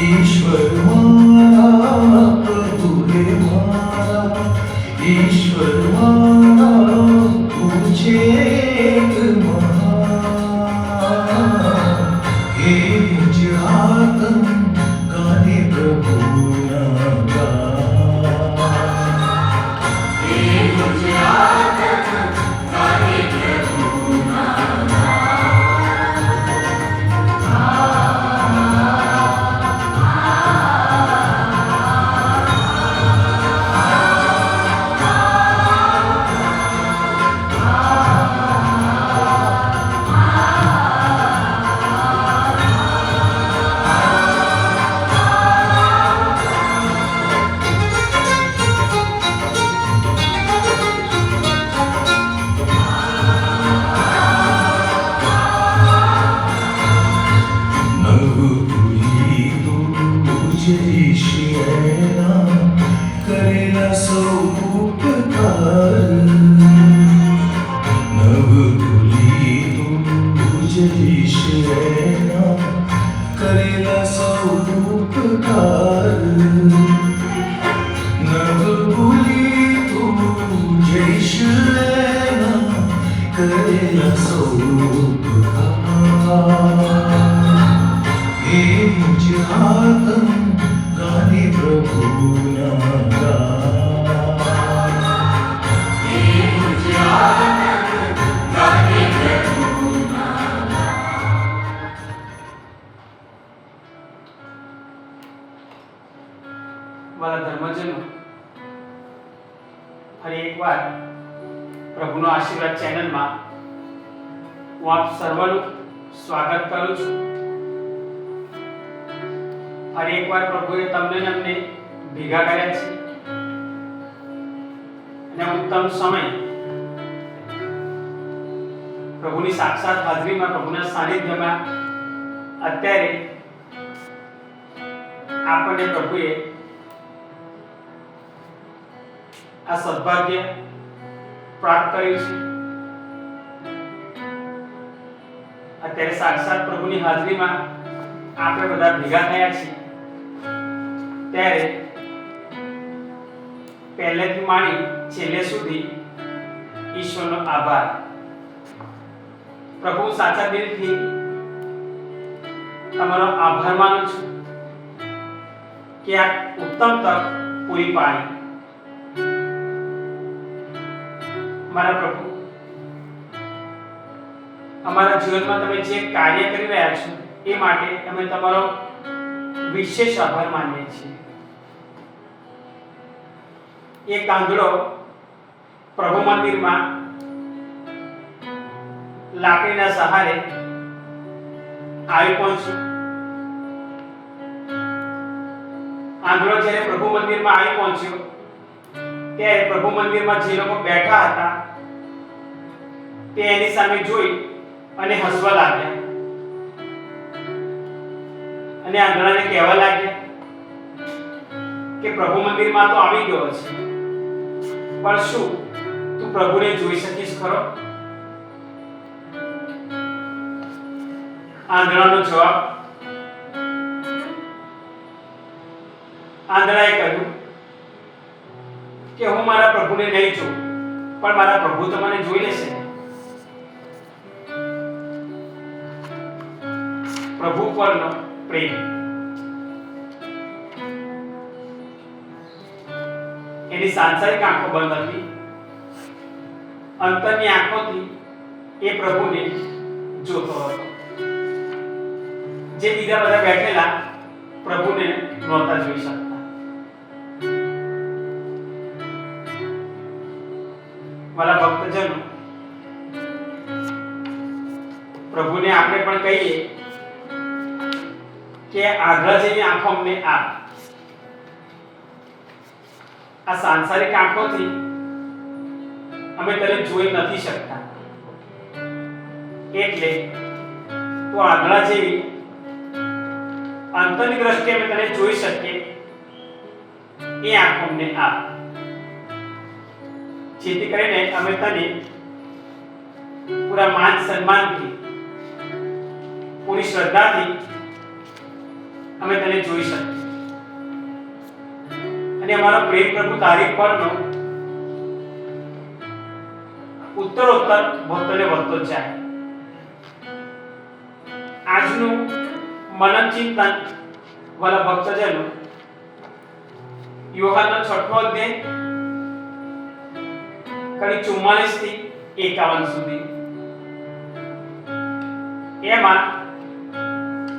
ईश्वर मारा प्रभु हे मारा ईश्वर मारा तुझे हे मुझ आत्म गाने प्रभु ना गा हे मुझ आत्म गाने प्रभु ना करेला सो उपकार नव तुली तुझे ईश्वरा करेला सो उपकार नव तुली तुझे ईश्वरा करेला सो उपकार हे मुझ आत्म गाने प्रभु ना गा हे मुझ आत्म गाने प्रभु ना गा વાલા ધર્મજનો ફરી એકવાર પ્રભુનો આશીર્વાદ ચેનલમાં હું આપ સર્વનું સ્વાગત કરું છું. ફરી એકવાર પ્રભુએ તમને ને અમને ભેગા કર્યા છે અને ઉત્તમ સમય પ્રભુની સાક્ષાત હાજરીમાં પ્રભુના સાનિધ્યમાં અત્યારે આપણને પ્રભુએ આ સદભાગ્ય પ્રાપ્ત કર્યું છે. અત્યારે સાક્ષાત પ્રભુની હાજરીમાં આપણે બધા ભેગા થયા છીએ ત્યારે પહેલેથી માંડી છેલ્લે સુધી ઈશ્વરનો આભાર. પ્રભુ સાચા દિલથી તમારો આભાર માનું છું કે આ ઉત્તમ તક પૂરી પાડી. મારા પ્રભુ, અમારા જીવનમાં તમે જે કાર્ય કરી રહ્યા છો એ માટે અમે તમારો વિશેષ આભાર માનીએ છીએ. એક કાંદડો પ્રભુ મંદિરમાં લાકડીના સહારે આવી પહોંચ્યો. આંધળો જ્યારે પ્રભુ મંદિરમાં આવી પહોંચ્યો ત્યારે પ્રભુ મંદિરમાં જે લોકો બેઠા હતા તે એની સામે જોઈ અને હસવા લાગ્યા અને આંધળાને કહેવા લાગ્યા કે પ્રભુ મંદિરમાં તો આવી ગયો છે, પણ શું તું પ્રભુને જોઈ શકીશ ખરો? આંધળાનો જવાબ, આંધળાએ કહ્યું કે હું મારા પ્રભુને નહીં જોઉં, પણ મારા પ્રભુ તો મને જોઈ લેશે. પ્રભુ પરનો પ્રેમ. એની સાંસારિક આંખો બંધ હતી, અંતરની આંખોથી એ પ્રભુને જોતો હતો. જે બીજા બધા બેઠેલા પ્રભુને નહોતા જોઈ શકતા. વાલા ભક્તજનો, પ્રભુને આપણે પણ કહીએ કે આંધળા જેવી આંખો અમને આપ. આ સાંસારિક આંખોથી અમે તને જોઈ નથી શકતા, એટલે તું આંધળા જેવી અંતરની દ્રષ્ટિએ અમે તને જોઈ શકીએ એ આંખો અમને આપ, જેથી કરીને અમે તને પૂરા માન સન્માનથી, પૂરી શ્રદ્ધાથી અમે તને જોઈ શકીએ અને અમારો પ્રેમ પ્રભુ તારી પરનો ઉત્તરોત્તર વધતો ને વધતો જાય. આજનું મનન ચિંતન વાલા ભક્તજનો યોહાનનો 6મો અધ્યાય કડી 44 થી 51 સુધી. એમાં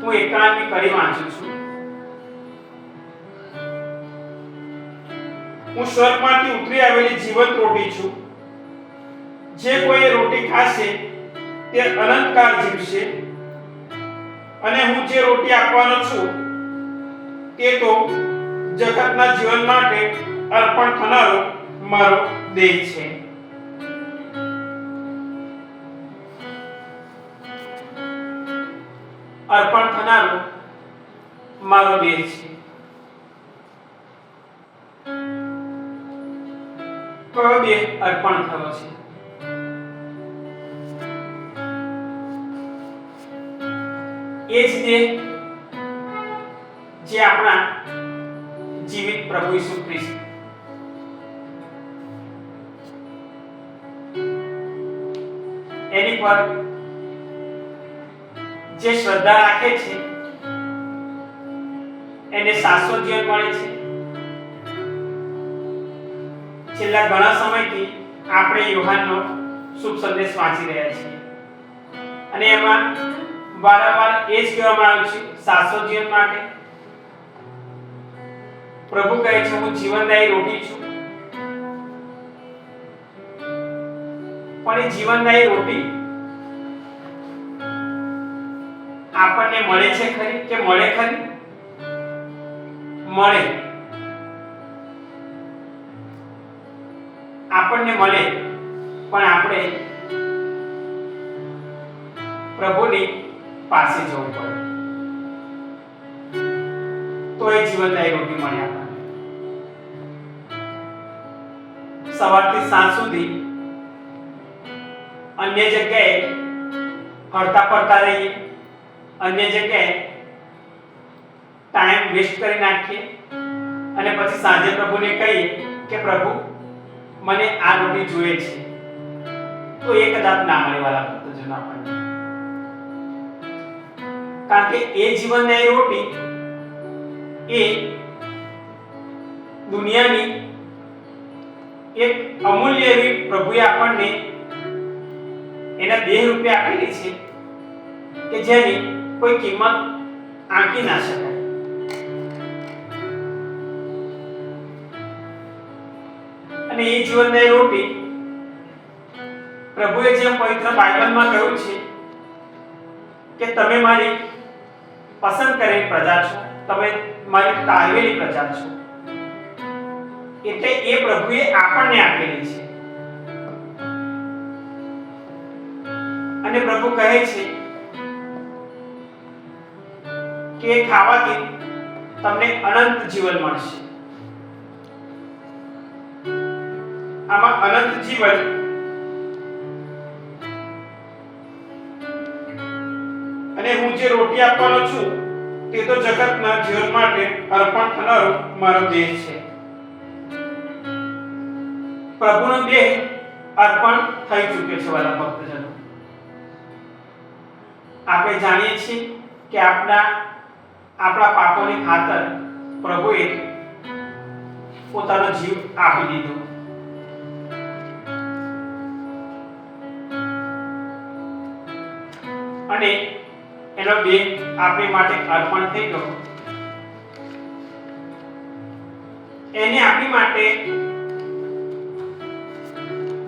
હું 51મી કડી વાંચું છું. હું સ્વર્ગમાંથી ઉતરી આવેલી જીવંત રોટી છું. જે કોઈ એ રોટી ખાશે તે અનંતકાળ જીવશે અને હું જે રોટી આપવાનો છું તે તો જગતના જીવન માટે અર્પણ થનારો મારો દેહ છે. અર્પણ થનારો મારો દેહ છે. કયો દેહ અર્પણ થયો છે? એ જ દેહ જે આપણા જીવિત પ્રભુ ઈસુ ખ્રિસ્ત એની પર જે શ્રદ્ધા રાખે છે એને શાશ્વત જીવન મળે છે. છેલ્લા ઘણા સમયથી આપણે યોહાનનો શુભ સંદેશ વાંચી રહ્યા છીએ અને એમાં વારંવાર એ જ કહેવામાં આવ્યું છે શાશ્વત જીવન માટે. પ્રભુ કહે છે હું જીવનદાયી રોટી છું. પણ એ જીવનદાયી રોટી આપણને મળે છે ખરી કે મળે ખરી? મળે. આપણને મળે પણ આપણે પ્રભુની પાસે જવું પડે તો એ જીવનદાયી રોટી મળે આપણને. સવારથી સાંજ સુધી અન્ય જગ્યાએ હરતા ફરતા રહીએ, અન્ય જગ્યાએ ટાઈમ વેસ્ટ કરી નાખીએ અને પછી સાંજે પ્રભુને કહીએ કે પ્રભુ મને આ રોટી જોઈએ છે, તો એ કદાચ ના મળે વાલા ભક્તજનો આપણને. કારણ કે એ જીવનદાયી રોટી એ દુનિયાની એક અમૂલ્ય એવી પ્રભુએ આપણને એના દેહ રૂપે આપેલી છે કે જેની કોઈ કિંમત આંકી ના શકાય. અને એ જીવનદાયી રોટી પ્રભુએ જેમ પવિત્ર બાઇબલમાં કહ્યું છે કે તમે મારી પસંદ કરેલી પ્રજા છો, તમે મારી તારવેલી પ્રજા છો, એટલે એ પ્રભુએ આપણને આપેલી છે. અને પ્રભુ કહે છે કે ખાવાથી તમને અનંત જીવન મળશે. આમાં અનંત જીવન અને હું જે રોટી આપવાનો છું તે તો જગતના જીવન માટે અર્પણ થનારો મારો દેહ છે. પ્રભુનો દેહ અર્પણ થઈ ચૂક્યો છે વાલા ભક્તજનો. આપણે જાણીએ છીએ કે આપણા પાપોની ખાતર પ્રભુએ પોતાનો જીવ આપી દીધો. અને એનો દેહ આપણી માટે અર્પણ થઈ ગયો. એને આપણી માટે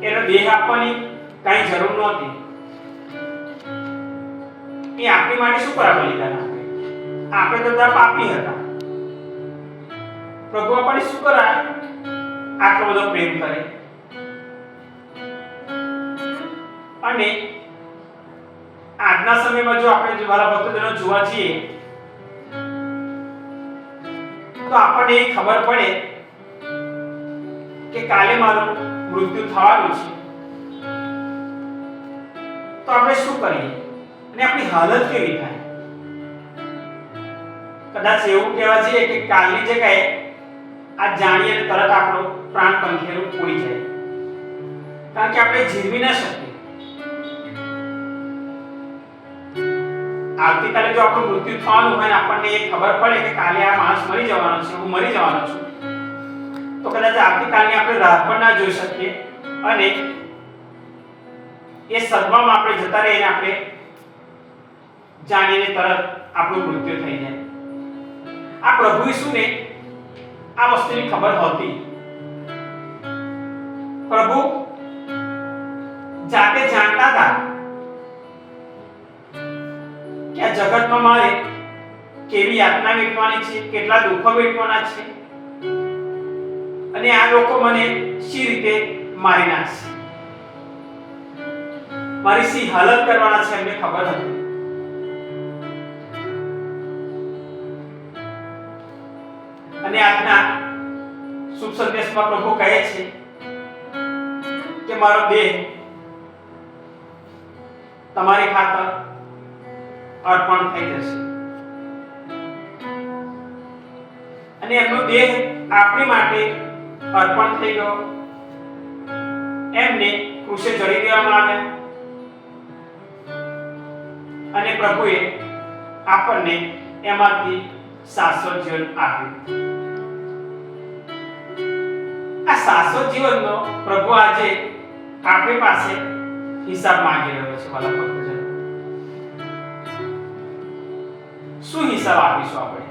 એનો દેહ આપવાની કઈ જરૂર નહોતી. એ આપણી માટે શું કરવા બલિદાન આપે? આપણે તો પાપી હતા. પ્રભુ આપણને શું કરાય? આટલો બધો પ્રેમ કરે. અને આજના સમયમાં જો આપણે મારા ભક્તજનો જોવા જઈએ તો આપણને એ ખબર પડે કે કાલે મારું મૃત્યુ થવાનું છે, તો આપણે શું કરીએ અને આપણી હાલત કેવી થાય? કદાચ એવું કહેવા જઈએ કે કાલની જગ્યાએ આ જાણીએ અને તરત આપણો પ્રાણ પંખેરું ઉડી જાય, કારણ કે આપણે જીવી ન શકીએ. આવતીકાલે જો આપણું મૃત્યુ થવાનું હોય ને આપણને એ ખબર પડે કે કાલે આ માણસ મરી જવાનો છે, હું મરી જવાનો છું, તો કદાચ આવતીકાલની આપણે રાહ પણ ના જોઈ શકીએ અને એ સદમામાં આપણે જતા રહીને આપણે જાણીને તરત આપણું મૃત્યુ થઈ જાય. આ પ્રભુ ઈસુને આ વસ્તુની ખબર હતી. પ્રભુ જાતે જાણતા હતા કે આ જગતમાં મારે કેવી યાતના વેઠવાની છે, કેટલા દુઃખો વેઠવાના છે અને આ લોકો મને શી રીતે મારી નાખશે, મારી શી હાલત કરવાના છે એમને ખબર હતી. અને આજના શુભ સંદેશમાં પ્રભુ કહે છે કે મારો દેહ તમારી ખાતર અર્પણ થઈ જશે અને એમનો દેહ આપણી માટે અર્પણ થઈ ગયો. એમને ક્રૂસે જડી દેવામાં આવ્યા અને પ્રભુએ આપણને એમાંથી શાશ્વત જીવન આપ્યું. આ શાશ્વત જીવનનો પ્રભુ આજે આપણી પાસે હિસાબ માંગી રહ્યો છે. વાલા ભક્તજનો, શું હિસાબ આપીશું આપણે?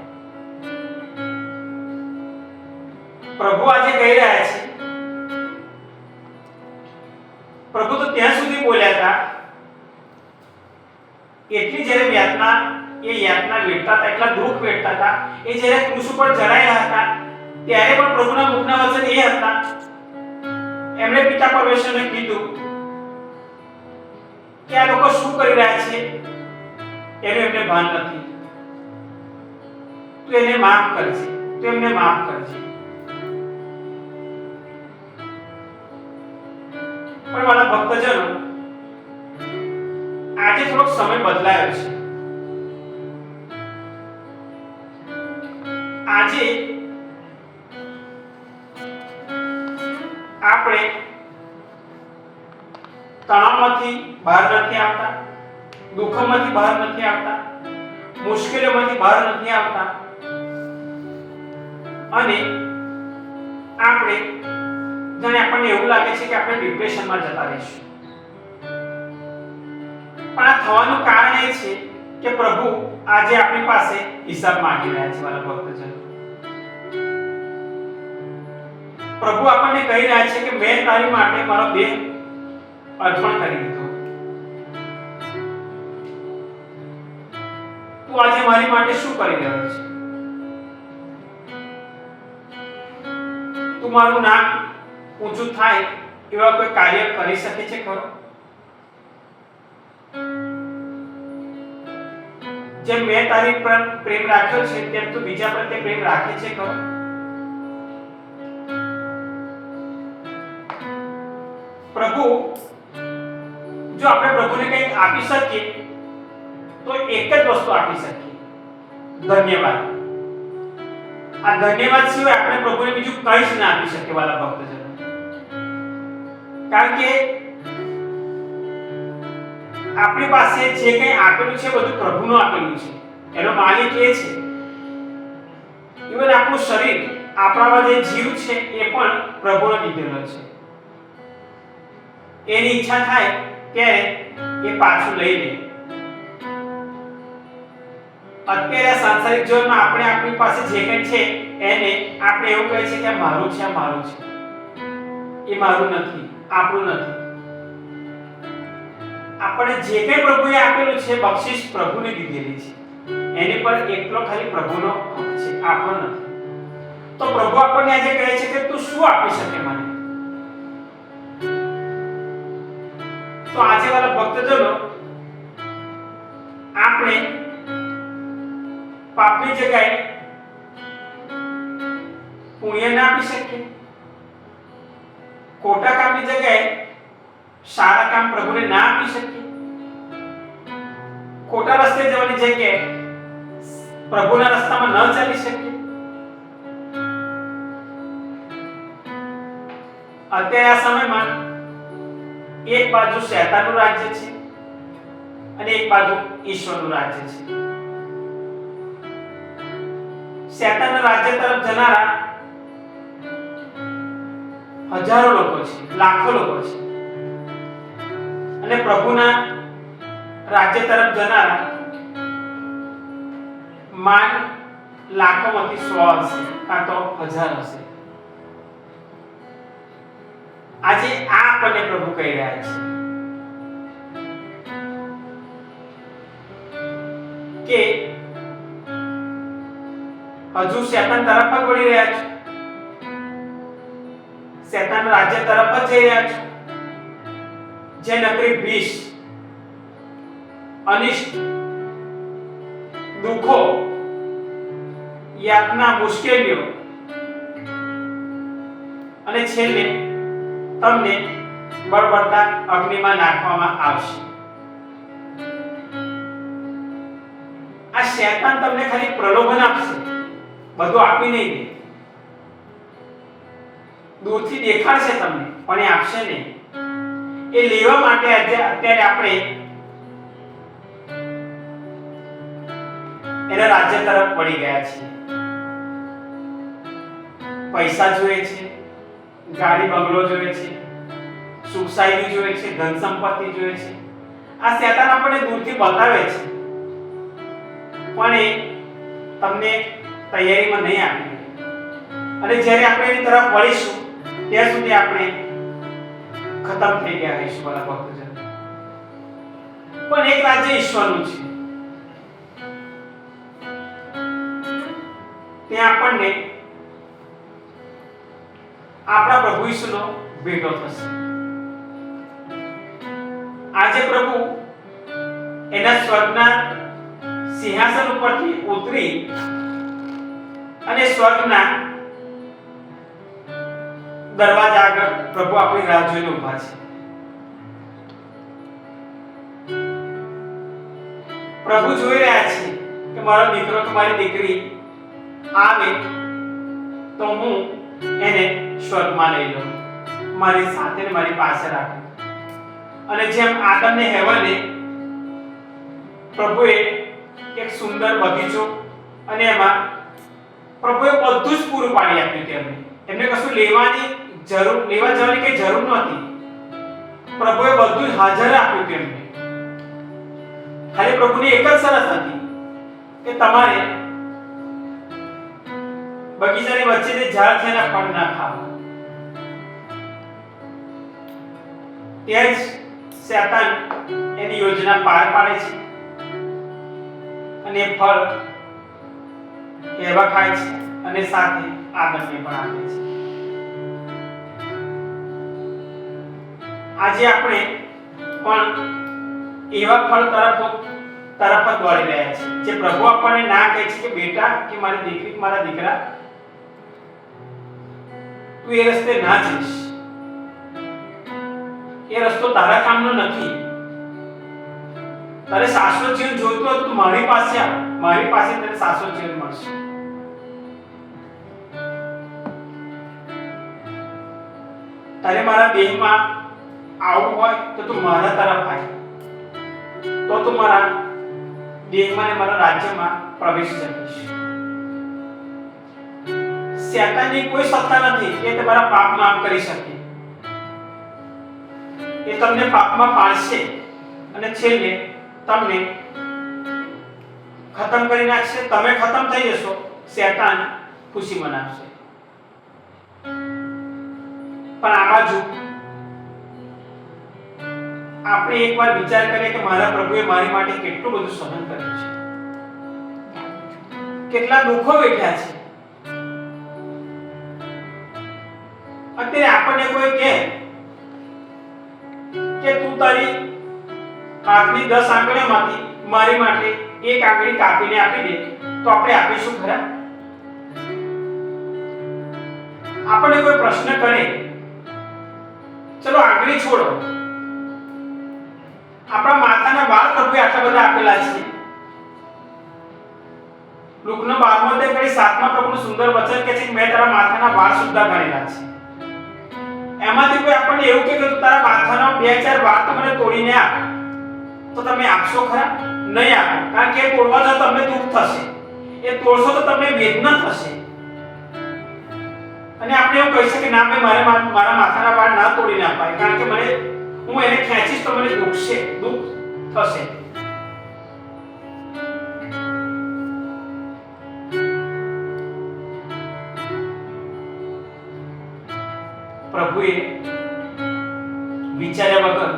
પ્રભુ આજે કહી રહ્યા છે, પ્રભુ તો ત્યાં સુધી બોલ્યા હતા એટલી જ્યારે યાતના વેઠતા હતા, એટલા દુઃખ વેઠતા હતા, એ જ્યારે ક્રૂસ ઉપર ચડાયેલા હતા ત્યારે પણ પ્રભુના મુખના વચન એ હતા. એમણે પિતા પરમેશ્વરને કીધું કે આ લોકો શું કરી રહ્યા છે એનું એમને ભાન નથી, તું એને માફ કરજે, તું એમને માફ કરજે. પણ મારા ભક્તજનો, આજે થોડોક સમય બદલાયો છે. આજે આપણે તણાવમાંથી બહાર નથી આવતા, દુઃખમાંથી બહાર નથી આવતા, મુશ્કેલીઓમાંથી બહાર નથી આવતા અને આપણે જાણે આપણને એવું લાગે છે કે આપણે ડિપ્રેશનમાં જતા રહીશું. પણ આ થવાનું કારણ એ છે કે પ્રભુ આજે આપણી પાસે હિસાબ માંગી રહ્યા છે. મારા ભક્તજનો, પ્રભુ આપણને કહી રહ્યા છે કે મેં તારી માટે મારો દેહ અર્પણ કરી દીધો, તું આજે મારી માટે શું કરી રહ્યો છે? તું મારું નામ ઊંચું થાય એવા કોઈ કાર્ય કરી શકે છે ખરો? જેમ મેં તારી પર પ્રેમ રાખ્યો છે તેમ તું બીજા પ્રત્યે પ્રેમ રાખે છે ખરો? પ્રભુ, જો આપણે પ્રભુને કંઈક આપી શકીએ તો એક જ વસ્તુ આપી શકીએ, ધન્યવાદ. આ ધન્યવાદ સિવાય આપણે પ્રભુને બીજું કંઈ જ ના આપી શકીએ. વાલા ભક્તજનો, કારણ કે આપણી પાસે જે કંઈ આપેલું છે બધું પ્રભુનું આપેલું છે, એનો માલિક એ છે. ઇવન આપણું શરીર, આપણામાં જે જીવ છે એ પણ પ્રભુને દીધેલો છે. એની ઈચ્છા થાય ત્યારે એ પાછું લઈ લે. અત્યારે સાંસારિક જીવનમાં આપણે આપણી પાસે જે કંઈ છે એને આપણે એવું કહે છે કે મારું છે, આ મારું છે. એ મારું નથી, આપણું નથી. આપણે જે કંઈ પ્રભુએ આપેલું છે બક્ષિસ પ્રભુને દીધેલી છે, એની પર એકલો ખાલી પ્રભુનો હક છે, આપણો નથી. તો પ્રભુ આપણને આજે કહે છે કે તું શું આપી શકે મને? તો આજે વાલા ભક્તજનો, આપણે પાપની જગ્યાએ પુણ્ય ના આપી શકીએ, ખોટા કામની જગ્યાએ સારા કામ પ્રભુને ના આપી શકીએ, ખોટા રસ્તે જવાની જગ્યાએ પ્રભુના રસ્તામાં ન ચાલી શકીએ? અત્યારે આ સમયમાં એક બાજુ શૈતાનનું રાજ્ય છે અને એક બાજુ ઈશ્વરનું રાજ્ય છે. શૈતાનના રાજ્ય તરફ જનારા હજારો લોકો છે, લાખો લોકો છે, અને પ્રભુના રાજ્ય તરફ જનારા માન લાખોમાંથી 100 હશે કાં તો 1000 હશે. આજે આ આપણને પ્રભુ કહી રહ્યા છે કે હજુ શૈતાન તરફ જ વળી રહ્યા છો, શૈતાન રાજ્ય તરફ જ જઈ રહ્યા છો, જે નકરી ભીષ, અનિષ્ટ, દુઃખો, યાતના, મુશ્કેલીઓ અને છેલ્લે તમને બળબડતા અગ્નિમાં નાખવામાં આવશે. આ શૈતાન તમને ખાલી પ્રલોભન આપશે, બધું આપી નહીં દે. દૂરથી દેખાડશે તમને, પણ એ આપશે નહીં. એ લેવા માટે અત્યારે આપણે એના રાજ્ય તરફ વળી ગયા છીએ. પૈસા જોઈએ છે, ગાડી બંગલો જોઈએ છે, સુખ શાંતિ જોઈએ છે, ધન સંપત્તિ જોઈએ છે. આ શૈતાન આપણને દૂરથી બતાવે છે, પણ એ તમને તૈયારીમાં નહીં આપી. અને જ્યારે આપણે એની તરફ વળીશું ત્યાં સુધી આપણે ખતમ થઈ ગયા રહીશું. વાલા ભક્તજન, પણ એક રાજ્ય ઈશ્વરનું છે, ત્યાં આપણને આપણા પ્રભુ ઈસુનો ભેટો થશે. આજે પ્રભુ એના સ્વર્ગના સિંહાસન ઉપરથી ઉતરી અને સ્વર્ગના દરવાજા આગળ પ્રભુ આપણી રાહ જોઈને ઊભા છે. પ્રભુ જોઈ રહ્યા છે કે મારો દીકરો કે મારી દીકરી આવે તો હું એને સ્વર્ગમાં લઈ લઉં, મારી સાથે ને મારી પાસે રાખું. અને જેમ આદમને હેવાને પ્રભુએ એક સુંદર બગીચો અને એમાં પ્રભુએ બધું જ પૂરું પાડી આપ્યું. એમને કશું લેવા જવાની કઈ જરૂર નહોતી. પ્રભુએ બધું જ હાજર આપ્યું તેમને. ખાલી પ્રભુની એક જ શરત હતી કે તમારે બગીચાની વચ્ચે જે ઝાડ છે એના ફળ ના ખાવા. ત્યાં જ શૈતાન એની યોજના પાર પાડે છે અને ફળ એવા ખાય છે અને સાથે આદમને પણ આપે છે. આજે આપણે પણ એવા ફળ તરફ જ દોડી રહ્યા છે જે પ્રભુ આપણને ના કહે છે કે બેટા કે મારી દીકરી, મારા દીકરા, તું એ રસ્તે ના જઈશ. એ રસ્તો તારા કામનો નથી. તારે શાશ્વત જીવન જોઈતું હોય તો તું મારી પાસે આવ, મારી પાસે તને શાશ્વત જીવન મળશે. તારે મારા દેહમાં આવવું હોય તો તું મારા તરફ આવ, તો તું મારા દેહમાં ને મારા રાજ્યમાં પ્રવેશી શકીશ. શૈતાનની કોઈ સત્તા નથી કે તમારા પાપ માફ કરી શકે. એ તમને પાપમાં પાડશે અને છેલ્લે તમને ખતમ કરી નાખશે. તમે ખતમ થઈ જશો, શૈતાન ખુશી મનાવશે. પણ આ બાજુ આપણે એકવાર વિચાર કરીએ કે મારા પ્રભુએ મારી માટે કેટલું બધું સહન કર્યું છે, કેટલા દુઃખો વેઠ્યા છે. અત્યારે આપણને કોઈ કહે કે તું તારી હાથની 10 આંગળીઓમાંથી મારી માટે એક આંગળી કાપીને આપી દે, તો આપણે આપીશું ખરા? આપણને કોઈ પ્રશ્ન કરે, ચલો આંગળી છોડો, આપણા માથાના વાળ પ્રભુએ આટલા બધા આપેલા છે, લુકનો 12મો અધ્યાય કડી 7મા પ્રભુનું સુંદર વચન કહે છે કે મેં તારા માથાના વાળ સુદ્ધા ગણેલા છે. એમાંથી કોઈ આપણને એવું કહે કે તું તારા માથાના 2-4 વાળ તો મને તોડીને આપ, તો તમે આપશો ખરા? નહીં આપો, કારણ કે એ તોડવા જો તમને દુઃખ થશે, એ તોડશો તો તમને વેદના થશે. અને આપણે એવું કહી શકીએ ના ભાઈ મારા માથાના વાળ ના તોડીને અપાય, કારણ કે હું એને ખેંચીશ તો મને દુઃખ થશે. પ્રભુએ વિચાર્યા વગર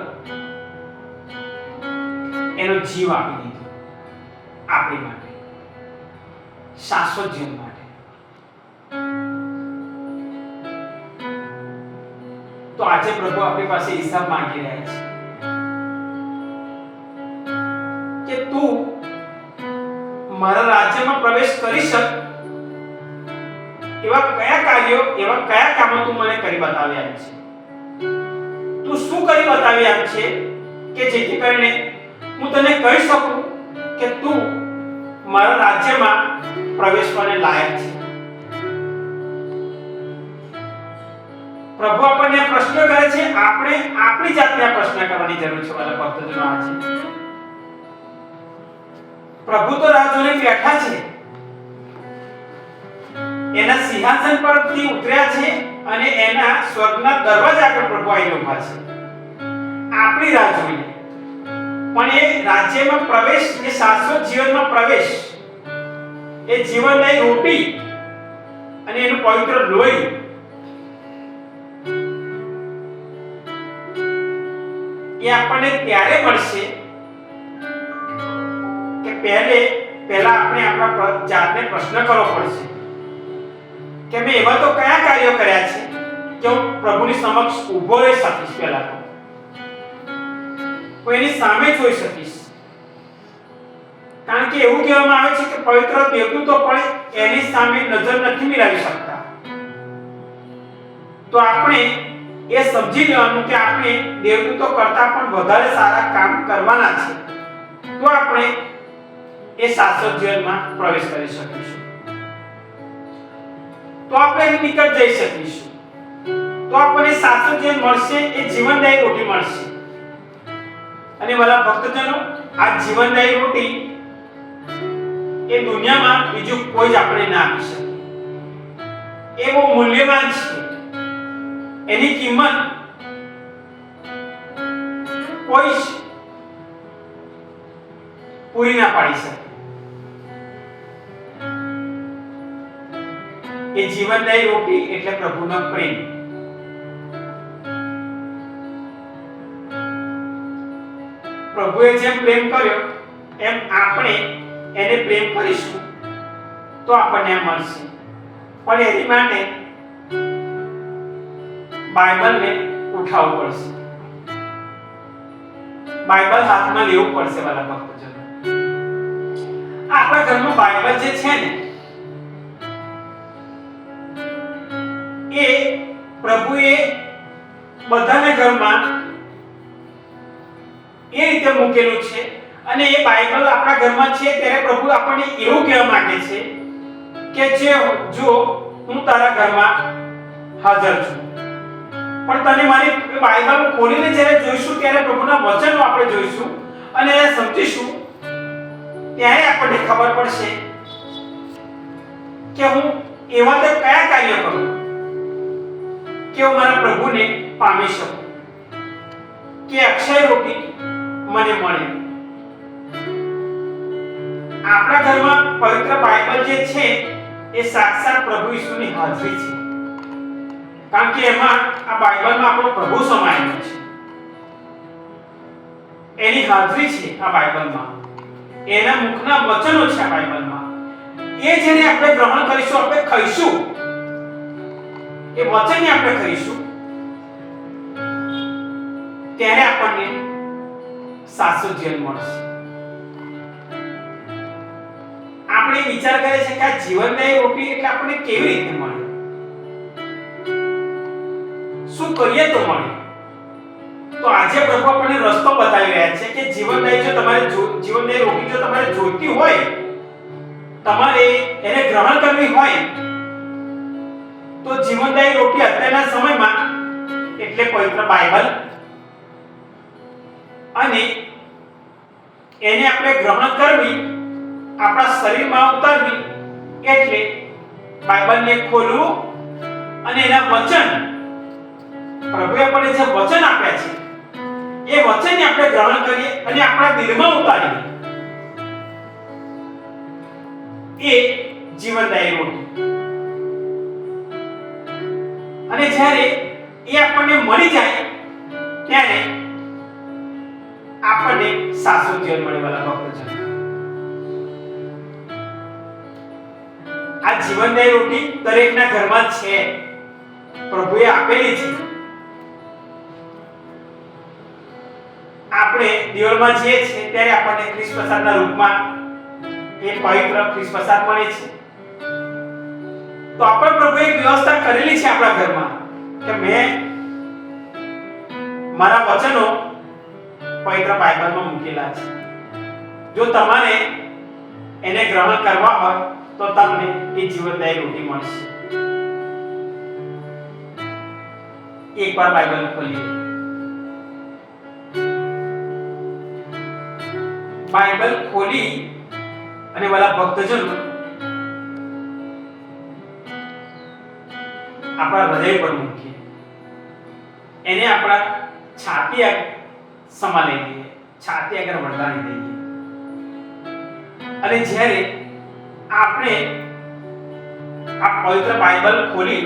એનો જીવ આપી દીધો આપણી માટે, શાશ્વત જીવન માટે. તો આજે પ્રભુ આપણી પાસે હિસાબ માંગી રહ્યા છે કે તું મારા રાજ્યમાં પ્રવેશ કરી શક એવા કયા કાર્યો, એવા કયા કામો તું મને કરી બતાવી આપ છે? તું શું કરી બતાવી આપ છે કે જેથી કરીને હું તને કહી શકું કે તું મારા રાજ્યમાં પ્રવેશવાને લાયક છે? પ્રભુ આપણને પ્રશ્ન કરે છે, આપણે આપણી જાતને પ્રશ્ન કરવાની જરૂર છે. વાલા ભક્તજનો, આજે પ્રભુ તો રાહ જોઈને બેઠા છે, એના સિંહાસન પરથી ઉતર્યા છે અને એના સ્વર્ગના દરવાજા આગળ પ્રભુ આવીને ઊભા છે આપણી રાહ જોઈને. પણ એ રાજ્યમાં પ્રવેશ, એ શાશ્વત જીવનમાં પ્રવેશ, એ જીવનની રોટી અને એનું પવિત્ર લોહી એ આપણને ત્યારે મળશે કે પહેલા આપણે આપણા જાતને પ્રશ્ન કરવો પડશે કે મેં એવા તો કયા કાર્યો કર્યા છે કે હું પ્રભુની સમક્ષ ઊભો રહી શકીશ, પહેલા તો હું એની સામે જોઈ શકીશ. કારણ કે એવું કહેવામાં આવે છે કે પવિત્ર દેવદૂતો પણ એની સામે નજર નથી મિલાવી શકતા. તો આપણે એ સમજી લેવાનું કે આપણે દેવદૂતો કરતા પણ વધારે સારા કામ કરવાના છે, તો આપણે એ શાશ્વત જીવનમાં પ્રવેશ કરી શકીશું, તો આપણે એની નિકટ જઈ શકીશું, તો આપણને શાશ્વત જીવન મળશે, એ જીવનદાયી રોટી મળશે. અને વાલા ભક્તજનો, આ જીવનદાયી રોટી એ દુનિયામાં બીજું કોઈ જ આપણે ના આપી શકે. એ બહુ મૂલ્યવાન છે, એની કિંમત કોઈ જ પૂરી ના પાડી શકે. એ જીવનદાયી રોટી એટલે પ્રભુનો પ્રેમ. પ્રભુએ જેમ પ્રેમ કર્યો એમ આપણે એને પ્રેમ કરીશું તો આપણને મળશે. પણ એની માટે બાઇબલને ઉઠાવવું પડશે, બાઇબલ હાથમાં લેવું પડશે. વાલા ભક્તજનો, આપણા ઘરમાં બાઇબલ જે છે ને, એ પ્રભુએ બધાના ઘરમાં એ રીતે મૂકેલું છે. અને એ બાઇબલ આપણા ઘરમાં છે ત્યારે પ્રભુ આપણને એવું કહેવા માંગે છે કે જો હું તારા ઘરમાં હાજર છું, પણ તને મારી બાઇબલ ખોલીને જ્યારે જોઈશું ત્યારે પ્રભુના વચનો આપણે જોઈશું અને સમજીશું, ત્યારે આપણને ખબર પડશે કે હું એવા તો કયા કાર્ય કરું કે હું મારા પ્રભુને પામી શકું, કે અક્ષય રોટી મને મળે. આપણા ઘરમાં પવિત્ર બાઇબલ જે છે એ સાક્ષાત પ્રભુ ઈસુની હાજરી છે, કારણ કે એમાં આ બાઇબલમાં આપણો પ્રભુ સમાયેલો છે, એની હાજરી છે આ બાઇબલમાં, એના મુખના વચનો છે આ બાઇબલમાં. એ જેને આપણે ગ્રહણ કરીશું, આપણે ખાઈશું, એ વચનને આપણે ખાઈશું, ત્યારે આપણને શાશ્વત જીવન મળશે. આપણે વિચાર કરે છે કે આ જીવનદાયી રોટી એટલે આપણને કેવી રીતે મળે, શું કરીએ તો મળે? તો આજે પ્રભુ આપણને રસ્તો બતાવી રહ્યા છે કે જીવનદાયી જો તમારે જીવનદાયી રોટી જો તમારે જોઈતી હોય તમારે એને ગ્રહણ કરવી હોય તો જીવનદાયી રોટી અત્યારના સમયમાં એટલે પવિત્ર બાઇબલ અને એને આપણે ગ્રહણ કરવી, આપણા શરીરમાં ઉતારવી એટલે બાઇબલને ખોલવું અને એના વચન, પ્રભુએ આપણને જે વચન આપ્યા છે એ વચનને આપણે ગ્રહણ કરીએ અને આપણા દિલમાં ઉતારીએ. એ જીવનદાયી રોટી. અને જ્યારે એ આપણને મળી જાય ત્યારે આપણને શાશ્વત જીવન મળે. વાલા ભક્તજન, આ જીવનદાયી રોટી દરેકના ઘરમાં છે, પ્રભુએ આપેલી છે. આપણે દિયોલમાં જઈએ છીએ ત્યારે આપણને ખ્રિસ્ત પ્રસાદના રૂપમાં એ પવિત્ર ખ્રિસ્ત પ્રસાદ મળે છે. તો આપણે પ્રભુએ એક વ્યવસ્થા કરેલી છે આપણા ઘરમાં કે મેં મારા વચનો પવિત્ર બાઇબલમાં મૂકેલા છે. જો તમારે એને ગ્રહણ કરવા હોય તો તમને એ જીવનદાયી રોટી મળશે. એકવાર બાઇબલ ખોલીએ. બાઇબલ ખોલી અને વાલા ભક્તજનો આપણા હૃદય પર મૂકીએ, એને આપણા છાતી સમા લઈ દઈએ, છાતી આગળ વળગાડી દઈએ. અને જ્યારે આપણે આ પવિત્ર બાઇબલ ખોલી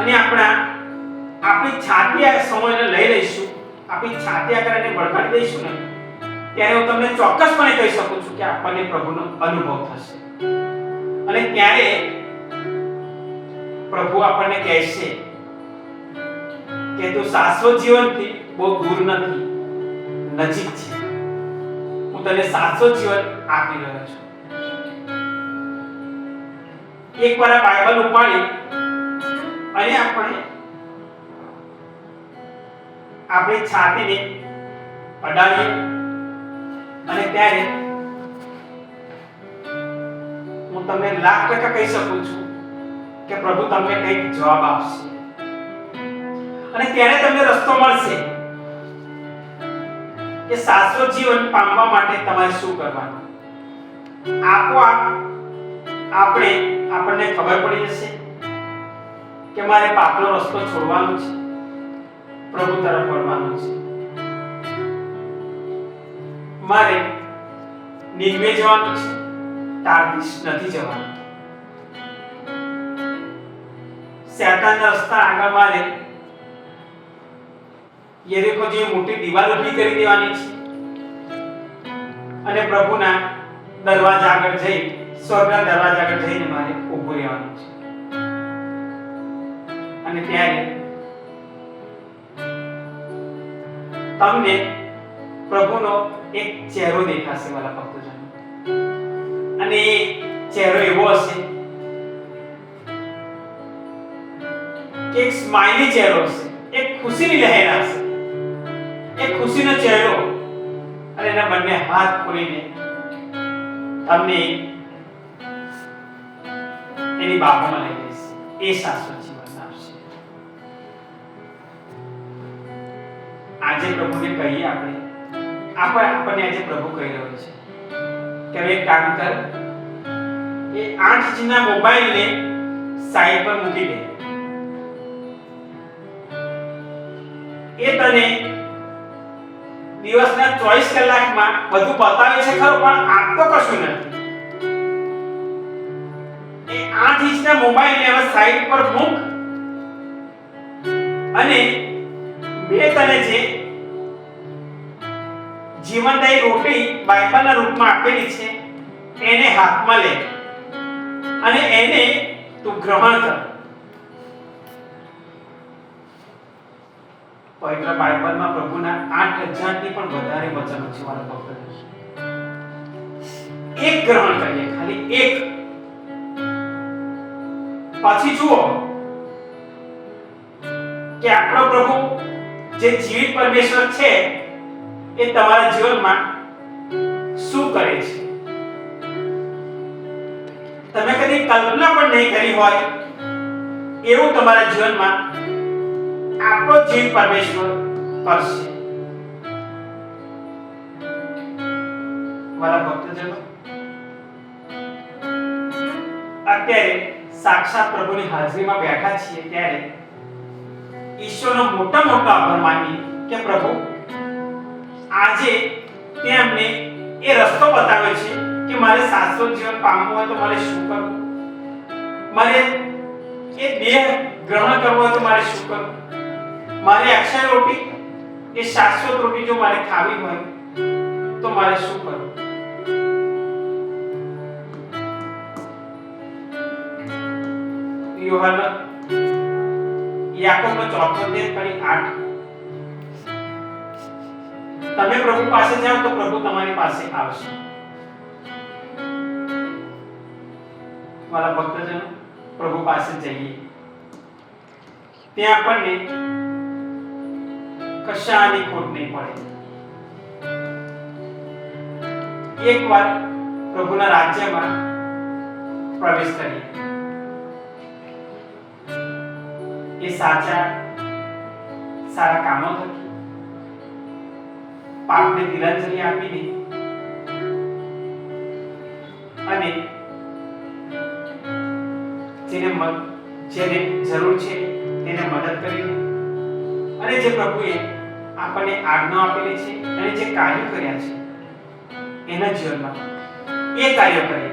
અને આપણી છાતી આ સમયને લઈ લઈશું, આપણી છાતી આગળ એને વળગાડી દઈશું ને, ત્યારે હું તમને ચોક્કસપણે કહી શકું છું કે આપણને પ્રભુનો અનુભવ થશે. અને ત્યારે પ્રભુ આપણને કહેશે કે તું શાશ્વત જીવનથી બહુ દૂર નથી, નજીક છે. હું તને શાશ્વત જીવન આપી રહ્યો છું. એકવાર આ બાઇબલ ઉપાડી અને આપણી છાતીને અડાડીએ અને ત્યારે હું તમને 1,00,000% કહી શકું છું કે પ્રભુ તમને કંઈક જવાબ આપશે. અને ત્યારે તમને રસ્તો મળશે કે શાશ્વત જીવન પામવા માટે તમારે શું કરવાનું. આપોઆપ આપણને ખબર પડી જશે કે મારે પાપનો રસ્તો છોડવાનો છે, પ્રભુ તરફ વળવાનું છે. મારે નિનવે જવાનું છે, તાર્દીશ નથી જવાનું. શેતાનના રસ્તા આગળ મારે યરીકો જેવી મોટી દીવાલ ઊભી કરી દેવાની છે અને પ્રભુના દરવાજા આગળ જઈ, સ્વર્ગના દરવાજા આગળ જઈને મારે ઊભું રહેવાનું છે. અને ત્યારે તમને પ્રભુનો એક ચહેરો દેખાશે વાલા ભક્તજનો. અને એ ચહેરો એવો હશે કે એક સ્માઇલી ચહેરો હશે, એક ખુશીની લહેર હશે, એક ખુશીનો ચહેરો. અને એના બંને હાથ ખોલીને તમને એની બાહોમાં લઈ જશે. એ શાશ્વત જીવન આપશે. આજે પ્રભુને કહીએ આપણને આજે પ્રભુ કહી રહ્યો છે કે હવે એક કામ કર, એ 8 ઇંચના મોબાઈલને સાઈડ પર મૂકી દે. એ તને દિવસના 24 કલાકમાં બધું બતાવે છે ખરો, પણ આપતો કશું નથી. એ 8 ઇંચના મોબાઈલને હવે સાઈડ પર મૂક અને મેં તને જે જીવનદાયી રોટી બાઇબલના રૂપમાં આપેલી છે એને હાથમાં લે અને એને તું ગ્રહણ કર. પવિત્ર બાઇબલમાં પ્રભુના 8,000થી પણ વધારે વચનો છે વાલા ભક્તો. એક ગ્રહણ કરીએ, ખાલી એક. પછી જુઓ કે આપણો પ્રભુ જે જીવિત પરમેશ્વર છે એ તમારા જીવનમાં શું કરે છે. એવી કલ્પના પણ નહીં કરી હોય એવું તમારા જીવનમાં આપણો જીવ પરમેશ્વર કરશે. મારા ભક્તજનો, અત્યારે સાક્ષાત પ્રભુની હાજરીમાં બેઠા છીએ ત્યારે ઈશ્વરનો મોટા આભાર માનીએ કે પ્રભુ આજે તે અમને એ રસ્તો બતાવ્યો છે કે મારે શાશ્વત જીવન પામવું હોય તો મારે શું કરવું, મારે એ દેહ ગ્રહણ કરવો હોય તો મારે શું કરવું, મારે અક્ષય રોટી એ શાશ્વત રોટી જો મારે ખાવી હોય તો મારે શું કરવું. યોહાન યાકોબનો 4th અધ્યાય કરી 8. તમે પ્રભુ પાસે જાઓ તો પ્રભુ તમારી પાસે આવશે. મારા ભક્તજનો, પ્રભુ પાસે જઈએ ત્યાં આપણને કશાની ખોટ નહીં પડે. એકવાર પ્રભુના રાજ્યમાં પ્રવેશ કરીએ. એ સારા કામો થકી પાપને તિલાંજલિ આપીને અને જેને જરૂર છે તેને મદદ કરીને અને જે પ્રભુએ આપણને આજ્ઞા આપેલી છે અને જે કાર્ય કર્યા છે એના જીવનમાં એ કાર્ય કરીએ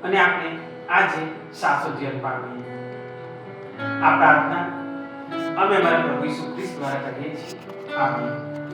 અને આપણે આજે શાશ્વત જીવન પામીએ. આ પ્રાર્થના અમે અમારા પ્રભુ ઈસુ ખ્રિસ્ત દ્વારા કરીએ છીએ. આમીન.